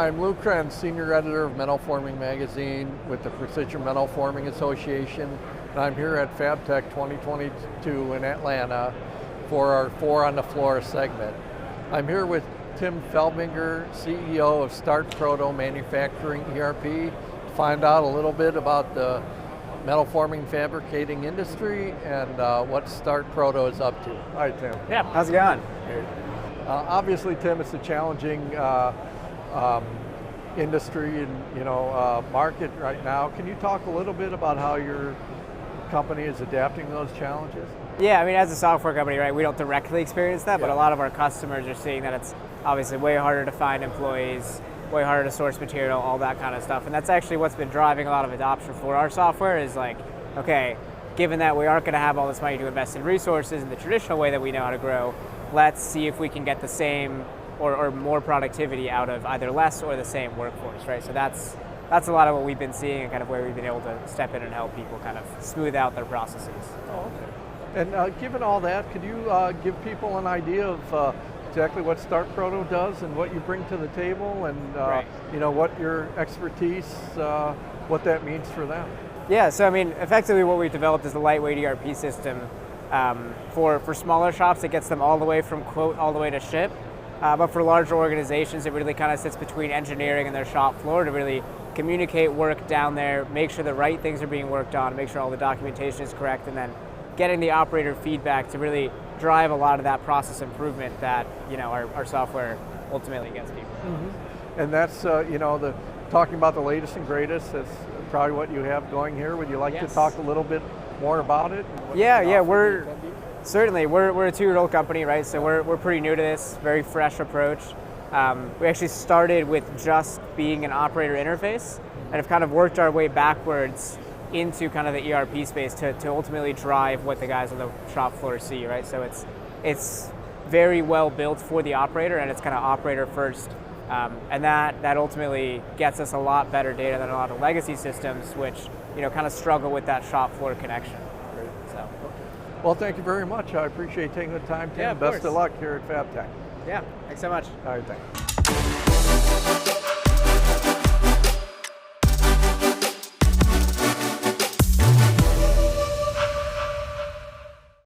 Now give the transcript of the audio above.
I'm Lou Kren, Senior Editor of Metal Forming Magazine with the Precision Metal Forming Association, and I'm here at FABTECH 2022 in Atlanta for our Four on the Floor segment. I'm here with Tim Felbinger, CEO of StartProto Manufacturing ERP, to find out a little bit about the metal forming fabricating industry and what StartProto is up to. Hi, Tim. Yeah, how's it going? Obviously, Tim, it's a challenging industry and market right now. Can you talk a little bit about how your company is adapting to those challenges? Yeah, I mean, as a software company, right, we don't directly experience that, but a lot of our customers are seeing that it's obviously way harder to find employees, way harder to source material, all that kind of stuff. And that's actually what's been driving a lot of adoption for our software is like, okay, given that we aren't going to have all this money to invest in resources in the traditional way that we know how to grow, let's see if we can get the same or more productivity out of either less or the same workforce, right? So that's a lot of what we've been seeing and kind of where we've been able to step in and help people kind of smooth out their processes. Oh, okay. And given all that, could you give people an idea of exactly what StartProto does and what you bring to the table and what your expertise, what that means for them? Yeah, so I mean, effectively what we've developed is a lightweight ERP system for smaller shops. It gets them all the way from quote all the way to ship. But for larger organizations, it really kind of sits between engineering and their shop floor to really communicate work down there, make sure the right things are being worked on, make sure all the documentation is correct, and then getting the operator feedback to really drive a lot of that process improvement that our software ultimately gets people. Mm-hmm. And that's talking about the latest and greatest. That's probably what you have going here. Would you like to talk a little bit more about it? Yeah, we're a 2-year-old company, right? So we're pretty new to this, very fresh approach. We actually started with just being an operator interface and have kind of worked our way backwards into kind of the ERP space to ultimately drive what the guys on the shop floor see, right? So it's very well built for the operator and it's kind of operator first. And that ultimately gets us a lot better data than a lot of legacy systems, which kind of struggle with that shop floor connection. Great. So. Okay. Well, thank you very much. I appreciate taking the time, Tim. Yeah, Best of luck here at FABTECH. Yeah, thanks so much. All right, thanks.